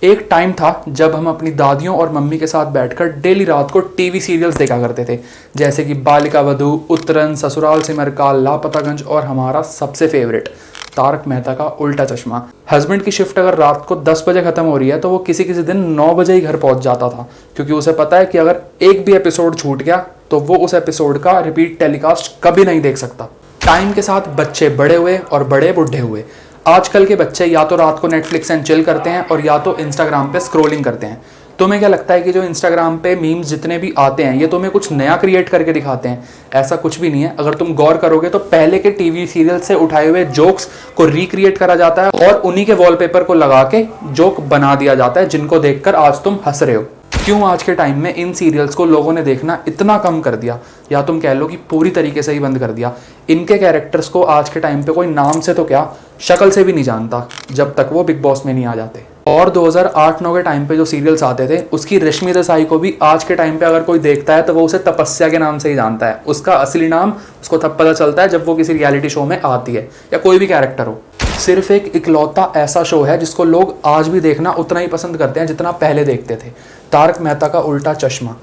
एक टाइम था जब हम अपनी दादियों और मम्मी के साथ बैठकर डेली रात को टीवी सीरियल्स देखा करते थे, जैसे कि बालिका वधू, उत्तरन, ससुराल सिमरका, लापतागंज और हमारा सबसे फेवरेट तारक मेहता का उल्टा चश्मा। हस्बैंड की शिफ्ट अगर रात को 10 बजे खत्म हो रही है तो वो किसी किसी दिन 9 बजे ही घर पहुंच जाता था, क्योंकि उसे पता है कि अगर एक भी एपिसोड छूट गया तो वो उस एपिसोड का रिपीट टेलीकास्ट कभी नहीं देख सकता। टाइम के साथ बच्चे बड़े हुए और बड़े बुढ़े हुए। आजकल के बच्चे या तो रात को नेटफ्लिक्स एंड चिल करते हैं और या तो इंस्टाग्राम पे स्क्रोलिंग करते हैं। तुम्हें क्या लगता है कि जो इंस्टाग्राम पे मीम्स जितने भी आते हैं ये तुम्हें कुछ नया क्रिएट करके दिखाते हैं? ऐसा कुछ भी नहीं है। अगर तुम गौर करोगे तो पहले के टीवी सीरियल से उठाए हुए जोक्स को रिक्रिएट करा जाता है और उन्हीं के वॉलपेपर को लगा के जोक बना दिया जाता है, जिनको देखकर आज तुम हंस रहे हो। क्यों आज के टाइम में इन सीरियल्स को लोगों ने देखना इतना कम कर दिया, या तुम कह लो कि पूरी तरीके से ही बंद कर दिया। इनके कैरेक्टर्स को आज के टाइम पे कोई नाम से तो क्या, शक्ल से भी नहीं जानता जब तक वो बिग बॉस में नहीं आ जाते। और 2008-9 के टाइम पे जो सीरियल्स आते थे उसकी रश्मि देसाई को भी आज के टाइम पे अगर कोई देखता है तो वो उसे तपस्या के नाम से ही जानता है। उसका असली नाम उसको तब पता चलता है जब वो किसी रियलिटी शो में आती है, या कोई भी कैरेक्टर हो। सिर्फ एक इकलौता ऐसा शो है जिसको लोग आज भी देखना उतना ही पसंद करते हैं जितना पहले देखते थे, तारक मेहता का उल्टा चश्मा।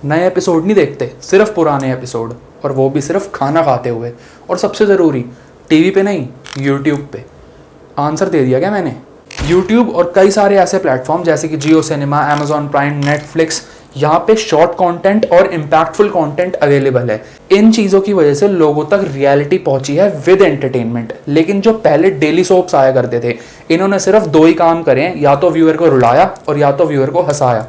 नए एपिसोड नहीं देखते, सिर्फ पुराने एपिसोड, और वो भी सिर्फ खाना खाते हुए। और सबसे ज़रूरी, टीवी पे नहीं, यूट्यूब पे। आंसर दे दिया क्या मैंने? यूट्यूब और कई सारे ऐसे प्लेटफॉर्म जैसे कि जियो सिनेमा, अमेजॉन प्राइम, नेटफ्लिक्स, यहाँ पे शॉर्ट कंटेंट और इम्पैक्टफुल कंटेंट अवेलेबल है। इन चीज़ों की वजह से लोगों तक रियलिटी पहुंची है विद एंटरटेनमेंट। लेकिन जो पहले डेली सोप्स आया करते थे, इन्होंने सिर्फ दो ही काम करे हैं, या तो व्यूअर को रुलाया और या तो व्यूअर को हंसाया।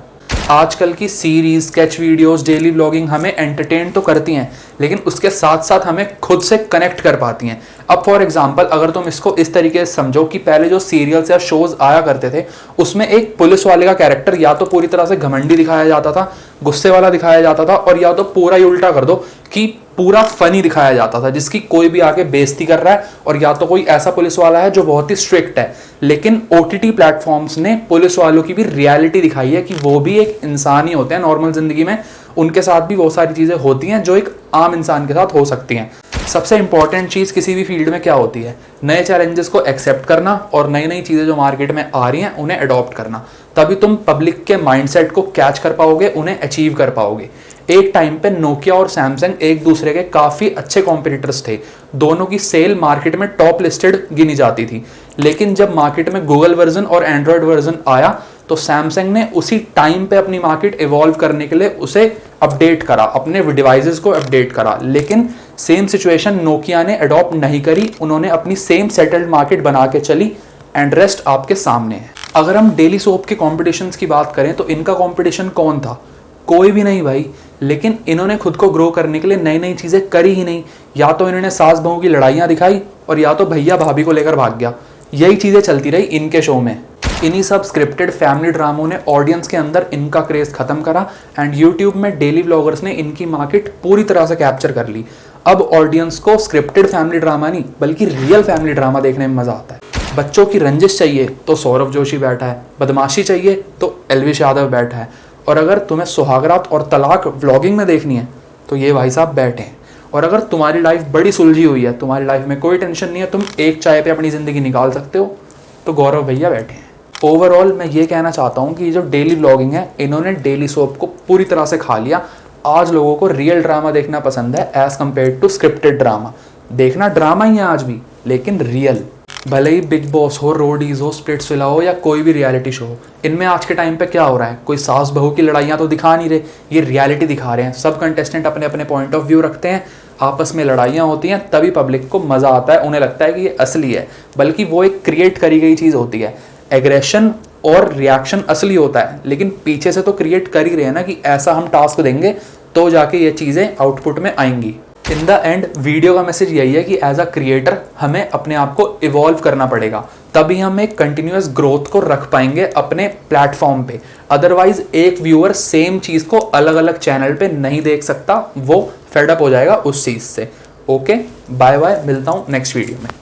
आजकल की series, sketch videos, daily vlogging हमें एंटरटेन तो करती हैं, लेकिन उसके साथ साथ हमें खुद से कनेक्ट कर पाती हैं। अब फॉर एग्जांपल अगर तुम इसको इस तरीके से समझो कि पहले जो सीरियल्स या शोज आया करते थे उसमें एक पुलिस वाले का कैरेक्टर या तो पूरी तरह से घमंडी दिखाया जाता था, गुस्से वाला दिखाया जाता था, और या तो पूरा ही उल्टा कर दो कि पूरा फनी दिखाया जाता था, जिसकी कोई भी आके बेइज्जती कर रहा है, और या तो कोई ऐसा पुलिस वाला है जो बहुत ही स्ट्रिक्ट है। लेकिन ओटीटी प्लेटफॉर्म्स ने पुलिस वालों की भी रियलिटी दिखाई है कि वो भी एक इंसान ही होते हैं नॉर्मल जिंदगी में, उनके साथ भी वो सारी चीजें होती हैं जो एक आम इंसान के साथ हो सकती हैं। सबसे इंपॉर्टेंट चीज़ किसी भी फील्ड में क्या होती है? नए चैलेंजेस को एक्सेप्ट करना और नई नई चीज़ें जो मार्केट में आ रही हैं उन्हें अडॉप्ट करना। तभी तुम पब्लिक के माइंडसेट को कैच कर पाओगे, उन्हें अचीव कर पाओगे। एक टाइम पे नोकिया और सैमसंग एक दूसरे के काफ़ी अच्छे कॉम्पिटिटर्स थे। दोनों की सेल मार्केट में टॉप लिस्टेड गिनी जाती थी। लेकिन जब मार्केट में गूगल वर्जन और एंड्रॉयड वर्जन आया तो सैमसंग ने उसी टाइम पे अपनी मार्केट इवॉल्व करने के लिए उसे अपडेट करा, अपने डिवाइसेस को अपडेट करा। लेकिन सेम सिचुएशन नोकिया ने अडॉप्ट नहीं करी, उन्होंने अपनी सेम सेटल्ड मार्केट बना के चली, एंड रेस्ट आपके सामने है। अगर हम डेली सोप के कॉम्पिटिशन्स की बात करें तो इनका कॉम्पिटिशन कौन था? कोई भी नहीं भाई। लेकिन इन्होंने खुद को ग्रो करने के लिए नई नई चीज़ें करी ही नहीं। या तो इन्होंने सास बहू की लड़ाइयाँ दिखाई और या तो भैया भाभी को लेकर भाग गया। यही चीज़ें चलती रही इनके शो में। इन्हीं सब स्क्रिप्टेड फैमिली ड्रामों ने ऑडियंस के अंदर इनका क्रेज खत्म करा, एंड यूट्यूब में डेली व्लॉगर्स ने इनकी मार्केट पूरी तरह से कैप्चर कर ली। अब ऑडियंस को स्क्रिप्टेड फैमिली ड्रामा नहीं बल्कि रियल फैमिली ड्रामा देखने में मजा आता है। बच्चों की रंजिश चाहिए तो सौरभ जोशी बैठा है, बदमाशी चाहिए तो एल्विश यादव बैठा है, और अगर तुम्हें सुहागरात और तलाक व्लॉगिंग में देखनी है तो ये भाई साहब बैठे हैं। और अगर तुम्हारी लाइफ बड़ी सुलझी हुई है, तुम्हारी लाइफ में कोई टेंशन नहीं है, तुम एक चाय पे अपनी ज़िंदगी निकाल सकते हो, तो गौरव भैया बैठे हैं। ओवरऑल मैं ये कहना चाहता हूँ कि जो डेली व्लॉगिंग है इन्होंने डेली सोप को पूरी तरह से खा लिया। आज लोगों को रियल ड्रामा देखना पसंद है as compared to scripted drama. देखना ड्रामा ही है आज भी, लेकिन रियल। भले ही बिग बॉस हो, रोडीज हो, स्प्लिट्सविला हो या कोई भी रियलिटी शो हो, इनमें आज के टाइम पे क्या हो रहा है? कोई सास बहू की लड़ाइयाँ तो दिखा नहीं रहे, ये रियलिटी दिखा रहे हैं। सब कंटेस्टेंट अपने अपने पॉइंट ऑफ व्यू रखते हैं, आपस में लड़ाइयाँ होती हैं, तभी पब्लिक को मज़ा आता है, उन्हें लगता है कि ये असली है। बल्कि वो एक क्रिएट करी गई चीज़ होती है। एग्रेशन और रिएक्शन असली होता है, लेकिन पीछे से तो क्रिएट कर ही रहे हैं ना कि ऐसा हम टास्क देंगे तो जाके ये चीज़ें आउटपुट में आएंगी। इन द एंड वीडियो का मैसेज यही है कि एज अ क्रिएटर हमें अपने आप को इवॉल्व करना पड़ेगा, तभी हम एक कंटिन्यूअस ग्रोथ को रख पाएंगे अपने प्लेटफॉर्म पे। अदरवाइज एक व्यूअर सेम चीज़ को अलग अलग चैनल पे नहीं देख सकता, वो फेड अप हो जाएगा उस चीज़ से। ओके, बाय बाय, मिलता हूँ नेक्स्ट वीडियो में।